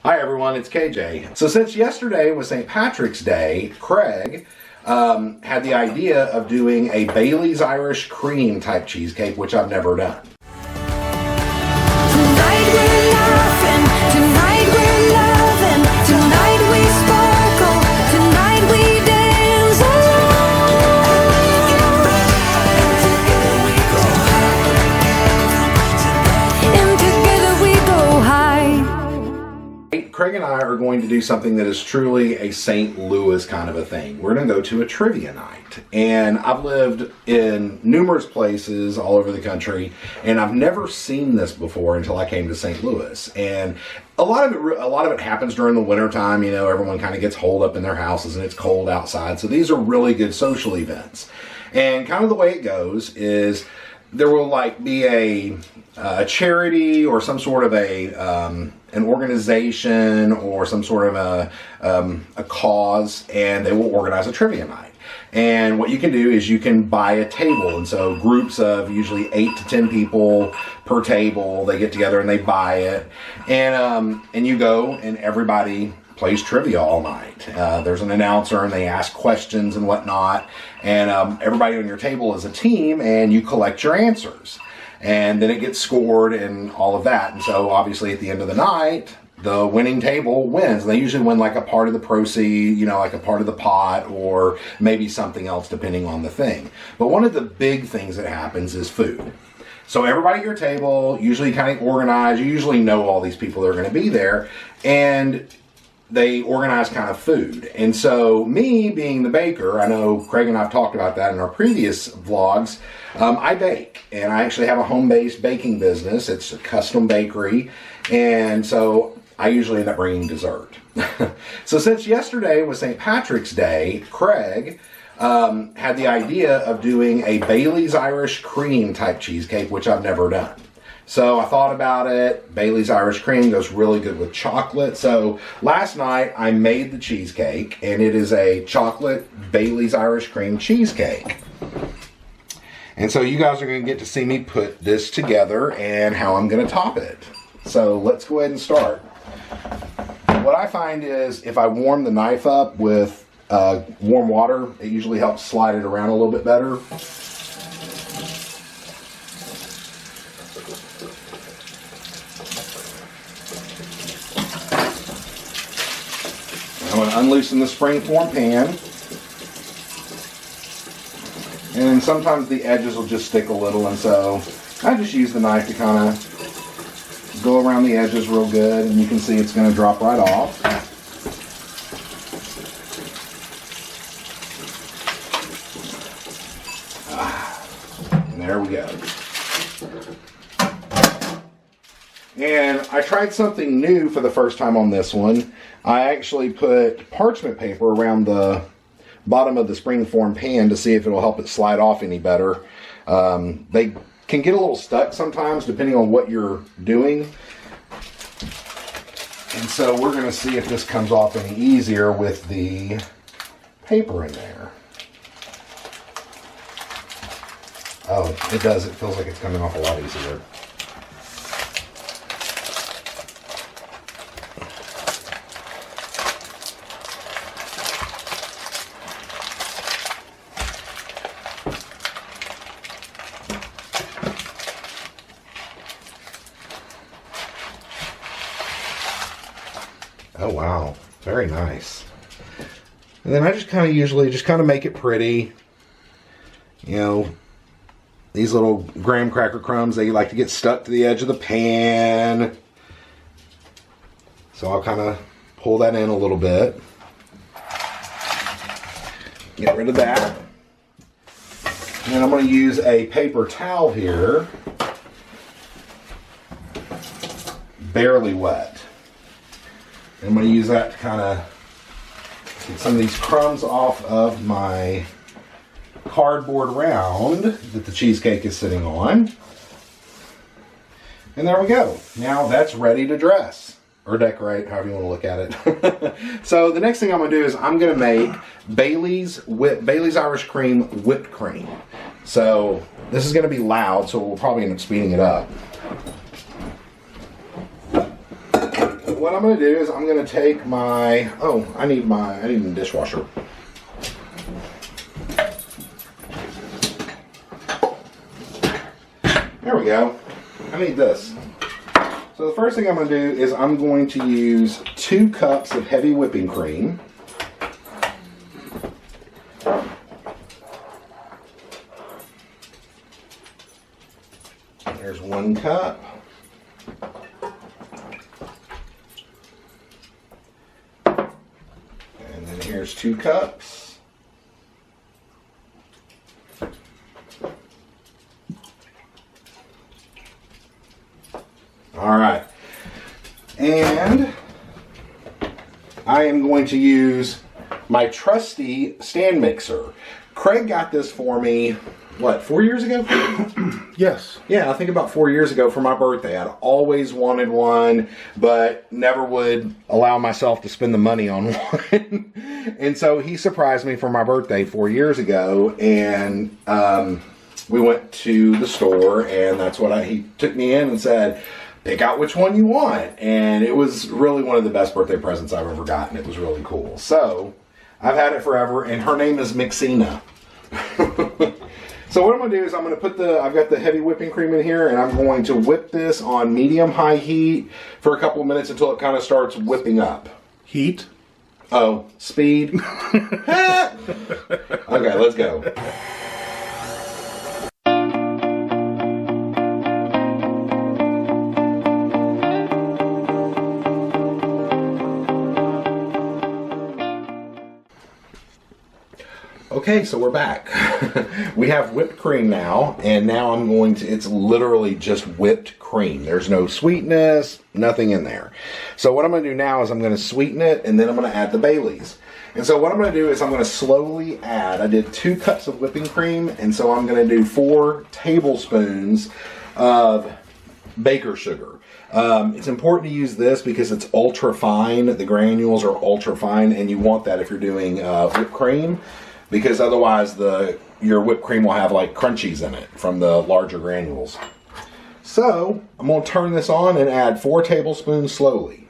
Hi everyone, it's KJ. So since yesterday was St. Patrick's Day, Craig had the idea of doing a Bailey's Irish cream type cheesecake, which I've never done. Tonight we're laughing, tonight we're loving, tonight we sparkle, tonight we dance and together we go high. Craig and I are going to do something that is truly a St. Louis kind of a thing. We're going to go to a trivia night. And I've lived in numerous places all over the country, and I've never seen this before until I came to St. Louis. And a lot of it happens during the wintertime. You know, everyone kind of gets holed up in their houses and it's cold outside. So these are really good social events. And kind of the way it goes is there will be a charity or some sort of an organization or some sort of a cause, and they will organize a trivia night. And what you can do is you can buy a table, and so groups of usually 8 to 10 people per table, they get together and they buy it, and you go and everybody plays trivia all night. There's an announcer and they ask questions and whatnot, and everybody on your table is a team and you collect your answers. And then it gets scored and all of that. And so obviously at the end of the night, the winning table wins. And they usually win like a part of the proceed, you know, like a part of the pot or maybe something else depending on the thing. But one of the big things that happens is food. So everybody at your table, usually kind of organized, you usually know all these people that are going to be there, and they organize kind of food. And so me being the baker, I know Craig and I have talked about that in our previous vlogs, I bake, and I actually have a home-based baking business. It's a custom bakery, and so I usually end up bringing dessert. So since yesterday was St. Patrick's Day, Craig had the idea of doing a Bailey's Irish cream type cheesecake, which I've never done. So I thought about it. Bailey's Irish cream goes really good with chocolate. So last night I made the cheesecake, and it is a chocolate Bailey's Irish cream cheesecake. And so you guys are going to get to see me put this together and how I'm going to top it. So let's go ahead and start. What I find is if I warm the knife up with warm water, it usually helps slide it around a little bit better. I'm going to unloosen the springform pan, and sometimes the edges will just stick a little, and so I just use the knife to kind of go around the edges real good, and you can see it's going to drop right off. And there we go. And I tried something new for the first time on this one. I actually put parchment paper around the bottom of the springform pan to see if it'll help it slide off any better. They can get a little stuck sometimes depending on what you're doing. And so we're going to see if this comes off any easier with the paper in there. Oh, it does. It feels like it's coming off a lot easier. Oh wow, very nice. And then I just kind of usually just kind of make it pretty. You know, these little graham cracker crumbs, they like to get stuck to the edge of the pan. So I'll kind of pull that in a little bit. Get rid of that. And then I'm going to use a paper towel here. Barely wet. I'm going to use that to kind of get some of these crumbs off of my cardboard round that the cheesecake is sitting on. And there we go. Now that's ready to dress or decorate, however you want to look at it. So the next thing I'm going to do is I'm going to make Bailey's Irish cream whipped cream. So this is going to be loud, so we'll probably end up speeding it up. what I'm going to do is I'm going to take my, I need a dishwasher. There we go. I need this. So the first thing I'm going to do is I'm going to use 2 cups of heavy whipping cream. There's 1 cup. And then here's 2 cups. All right. And I am going to use my trusty stand mixer. Craig got this for me, what, 4 years ago? Yes. Yeah, I think about 4 years ago for my birthday. I'd always wanted one, but never would allow myself to spend the money on one. And so he surprised me for my birthday 4 years ago, and we went to the store, and that's what he took me in and said, pick out which one you want. And it was really one of the best birthday presents I've ever gotten. It was really cool. So I've had it forever, and her name is Mixina. So what I'm going to do is I'm going to put I've got the heavy whipping cream in here, and I'm going to whip this on medium-high heat for a couple of minutes until it kind of starts whipping up. Heat. Oh, speed. Okay, let's go. Okay, so we're back. We have whipped cream now, and now it's literally just whipped cream. There's no sweetness, nothing in there. So what I'm going to do now is I'm going to sweeten it, and then I'm going to add the Baileys. And so what I'm going to do is I'm going to slowly add, I did 2 cups of whipping cream, and so I'm going to do 4 tablespoons of baker sugar. It's important to use this because it's ultra fine. The granules are ultra fine, and you want that if you're doing whipped cream, because otherwise your whipped cream will have like crunchies in it from the larger granules. So I'm going to turn this on and add 4 tablespoons slowly.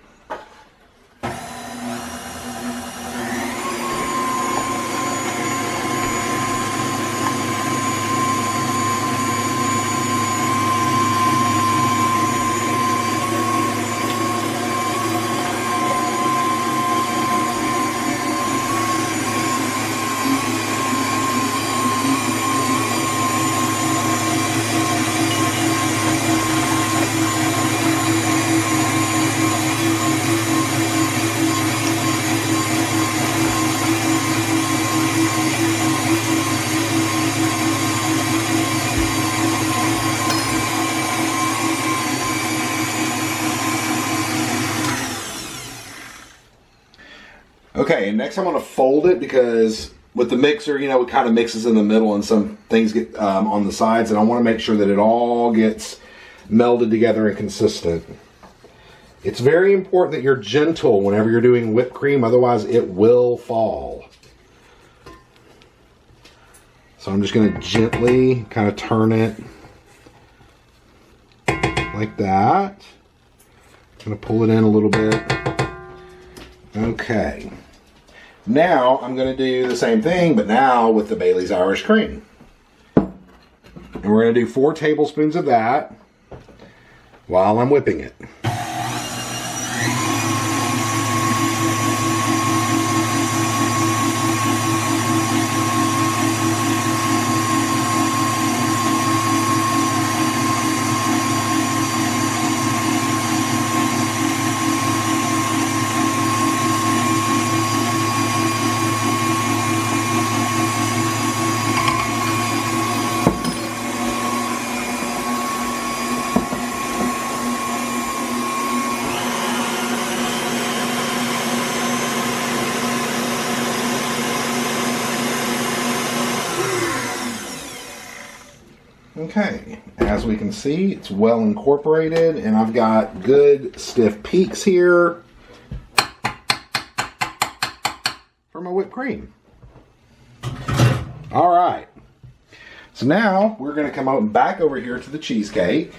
Okay, and next I'm going to fold it because with the mixer, it kind of mixes in the middle and some things get on the sides, and I want to make sure that it all gets melded together and consistent. It's very important that you're gentle whenever you're doing whipped cream, otherwise it will fall. So I'm just going to gently kind of turn it like that. I'm going to pull it in a little bit. Okay. Now I'm going to do the same thing, but now with the Bailey's Irish Cream. And we're going to do 4 tablespoons of that while I'm whipping it. Okay, as we can see, it's well incorporated, and I've got good stiff peaks here for my whipped cream. All right, so now we're going to come back over here to the cheesecake.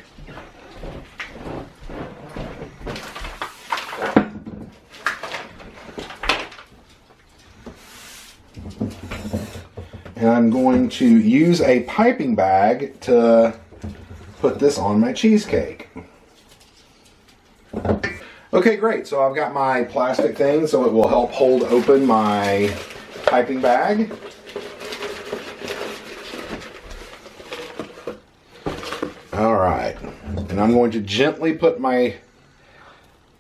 And I'm going to use a piping bag to put this on my cheesecake. Okay, great. So I've got my plastic thing so it will help hold open my piping bag. All right. And I'm going to gently put my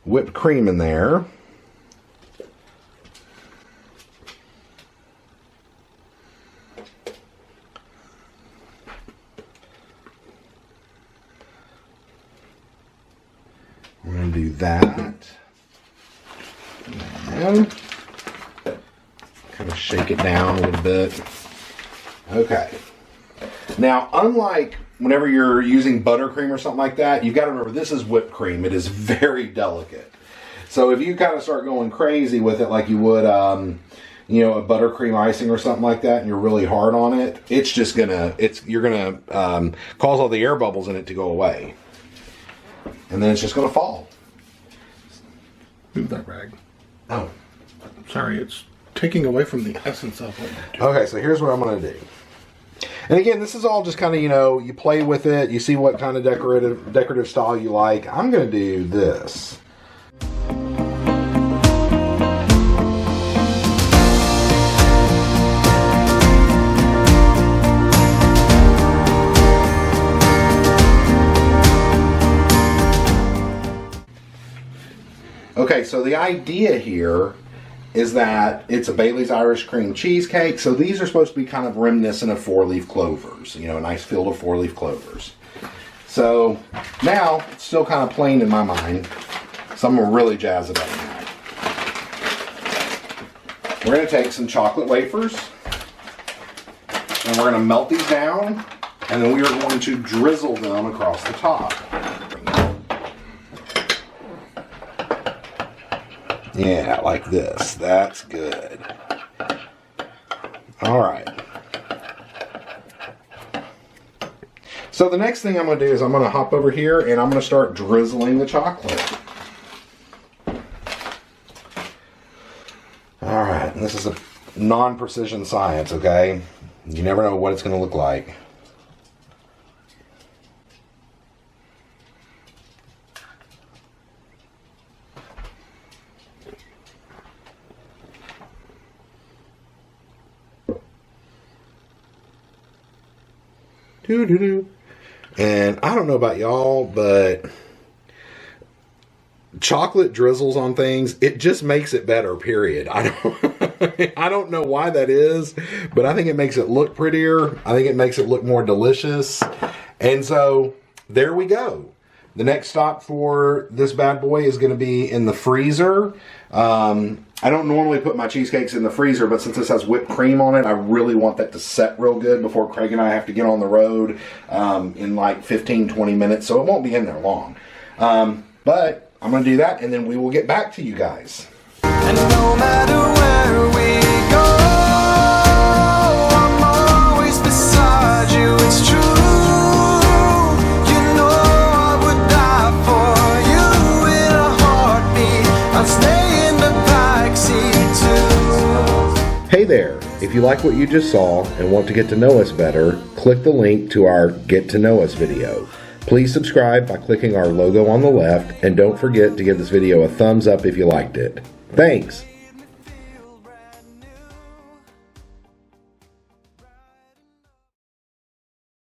whipped cream in there. We're going to do that. And kind of shake it down a little bit. Okay. Now, unlike whenever you're using buttercream or something like that, you've got to remember this is whipped cream. It is very delicate. So if you kind of start going crazy with it like you would, you know, a buttercream icing or something like that, and you're really hard on it, it's just gonna, you're gonna cause all the air bubbles in it to go away. And then it's just gonna fall. Move that rag. Oh. Sorry, it's taking away from the essence of what you do. Okay, so here's what I'm gonna do. And again, this is all just kind of, you know, you play with it, you see what kind of decorative style you like. I'm gonna do this. Okay, so the idea here is that it's a Bailey's Irish Cream Cheesecake. So these are supposed to be kind of reminiscent of four-leaf clovers. You know, a nice field of four-leaf clovers. So now, it's still kind of plain in my mind. So I'm going to really jazz it up now. We're going to take some chocolate wafers. And we're going to melt these down. And then we are going to drizzle them across the top. Yeah, like this. That's good. All right. So the next thing I'm going to do is I'm going to hop over here and I'm going to start drizzling the chocolate. All right. And this is a non-precision science, okay? You never know what it's going to look like. And I don't know about y'all, but chocolate drizzles on things, it just makes it better, period. I don't know why that is, but I think it makes it look prettier. I think it makes it look more delicious. And so there we go. The next stop for this bad boy is going to be in the freezer. I don't normally put my cheesecakes in the freezer, but since this has whipped cream on it, I really want that to set real good before Craig and I have to get on the road in like 15-20 minutes, so it won't be in there long. But I'm going to do that, and then we will get back to you guys. And no matter where we go, I'm always beside you, it's true. You know I would die for you in a heartbeat. I'd stay in the backseat too. Hey there, if you like what you just saw and want to get to know us better, click the link to our Get to Know Us video. Please subscribe by clicking our logo on the left, and don't forget to give this video a thumbs up if you liked it. Thanks!